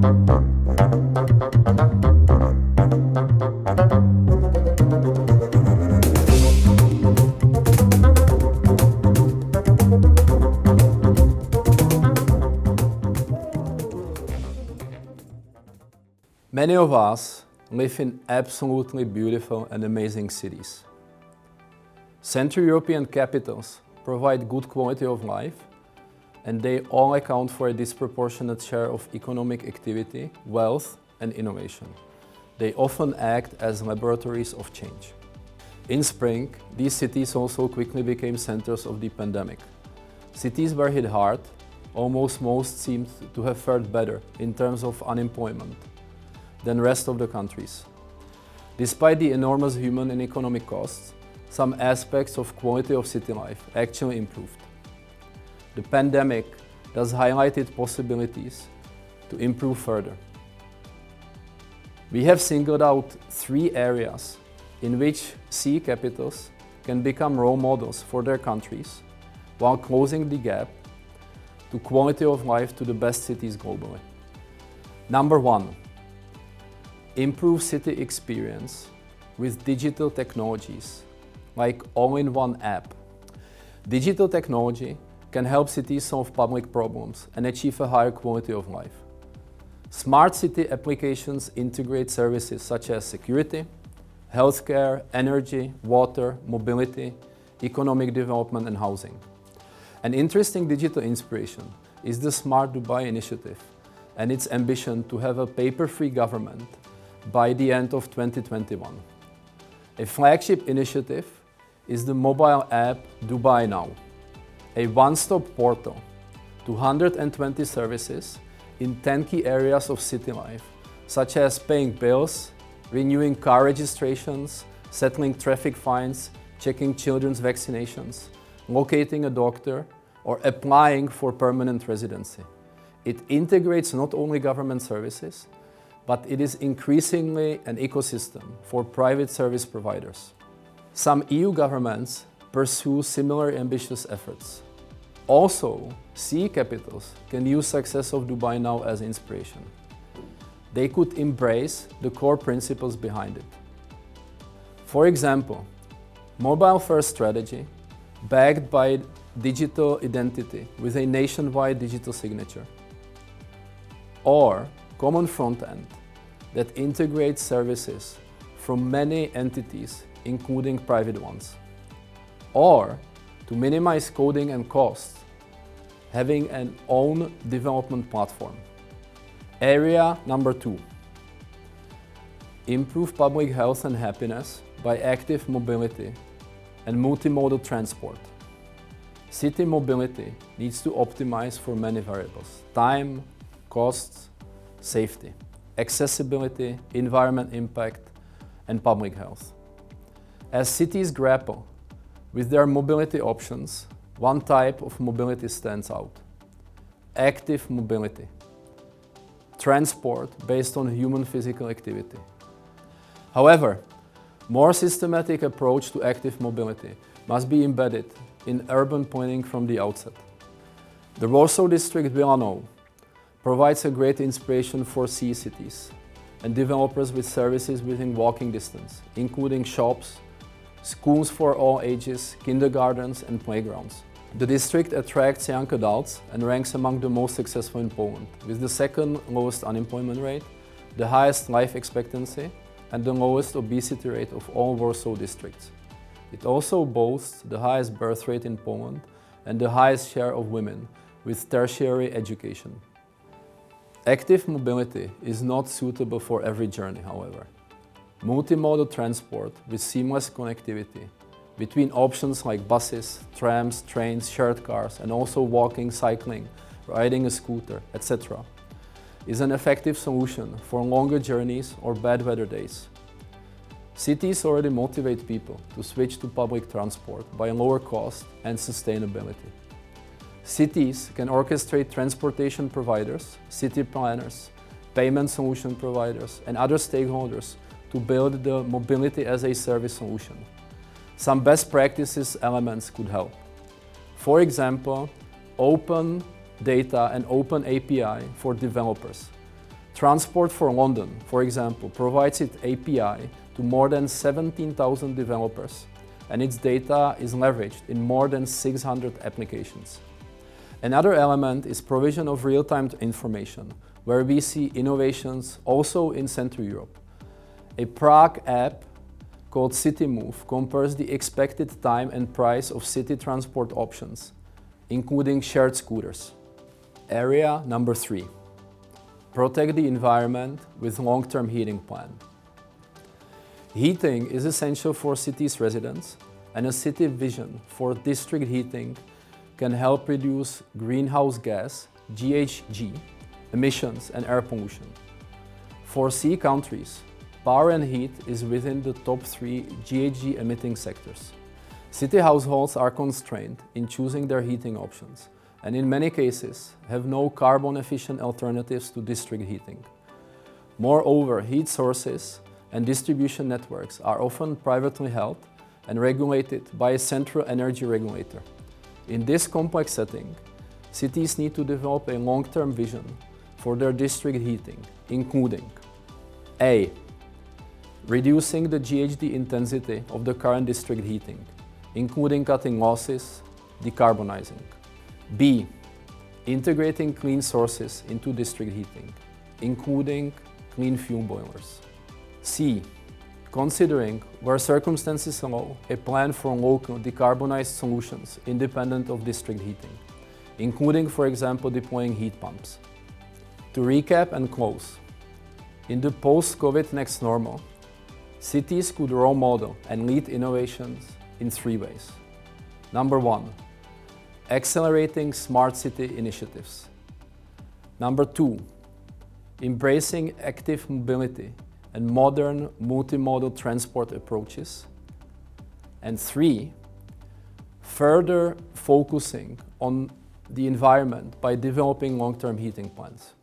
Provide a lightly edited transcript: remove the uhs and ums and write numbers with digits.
Many of us live in absolutely beautiful and amazing cities. Central European capitals provide good quality of life, and they all account for a disproportionate share of economic activity, wealth, and innovation. They often act as laboratories of change. In spring, these cities also quickly became centers of the pandemic. Cities were hit hard, almost most seemed to have fared better in terms of unemployment than the rest of the countries. Despite the enormous human and economic costs, some aspects of quality of city life actually improved. The pandemic thus highlighted possibilities to improve further. We have singled out 3 areas in which C capitals can become role models for their countries while closing the gap to quality of life to the best cities globally. Number 1. Improve city experience with digital technologies like all-in-one app. Digital technology can help cities solve public problems and achieve a higher quality of life. Smart city applications integrate services such as security, healthcare, energy, water, mobility, economic development and housing. An interesting digital inspiration is the Smart Dubai initiative and its ambition to have a paper-free government by the end of 2021. A flagship initiative is the mobile app Dubai Now, a one-stop portal to 120 services in 10 key areas of city life, such as paying bills, renewing car registrations, settling traffic fines, checking children's vaccinations, locating a doctor, or applying for permanent residency. It integrates not only government services, but it is increasingly an ecosystem for private service providers. Some EU governments pursue similar ambitious efforts. Also, C capitals can use success of Dubai Now as inspiration. They could embrace the core principles behind it. For example, mobile-first strategy backed by digital identity with a nationwide digital signature, or common front end that integrates services from many entities, including private ones. Or, to minimize coding and costs, having an own development platform. Area number 2. Improve public health and happiness by active mobility and multimodal transport. City mobility needs to optimize for many variables: time, costs, safety, accessibility, environment impact, and public health. As cities grapple with their mobility options, one type of mobility stands out: active mobility. Transport based on human physical activity. However, more systematic approach to active mobility must be embedded in urban planning from the outset. The Warsaw district Villa provides a great inspiration for C cities and developers with services within walking distance, including shops, schools for all ages, kindergartens and playgrounds. The district attracts young adults and ranks among the most successful in Poland, with the second lowest unemployment rate, the highest life expectancy, and the lowest obesity rate of all Warsaw districts. It also boasts the highest birth rate in Poland and the highest share of women with tertiary education. Active mobility is not suitable for every journey, however. Multimodal transport with seamless connectivity between options like buses, trams, trains, shared cars, and also walking, cycling, riding a scooter, etc., is an effective solution for longer journeys or bad weather days. Cities already motivate people to switch to public transport by lower cost and sustainability. Cities can orchestrate transportation providers, city planners, payment solution providers, and other stakeholders to build the mobility as a service solution. Some best practices elements could help. For example, open data and open API for developers Transport for London, for example, provides its API to more than 17,000 developers, and its data is leveraged in more than 600 applications. Another element is provision of real-time information, where we see innovations also in Central Europe. A Prague app called CityMove compares the expected time and price of city transport options, including shared scooters. Area number 3. Protect the environment with long-term heating plan. Heating is essential for cities' residents, and a city vision for district heating can help reduce greenhouse gas, GHG, emissions and air pollution. For C countries, power and heat is within the top 3 GHG emitting sectors. City households are constrained in choosing their heating options, and in many cases have no carbon-efficient alternatives to district heating. Moreover, heat sources and distribution networks are often privately held and regulated by a central energy regulator. In this complex setting, cities need to develop a long-term vision for their district heating, including A. Reducing the GHG intensity of the current district heating, including cutting losses, decarbonizing. B. Integrating clean sources into district heating, including clean fuel boilers. C. Considering, where circumstances allow, a plan for local decarbonized solutions independent of district heating, including, for example, deploying heat pumps. To recap and close, in the post-COVID next normal, cities could role model and lead innovations in 3 ways. Number 1, accelerating smart city initiatives. Number 2, embracing active mobility and modern multimodal transport approaches. And 3, further focusing on the environment by developing long-term heating plans.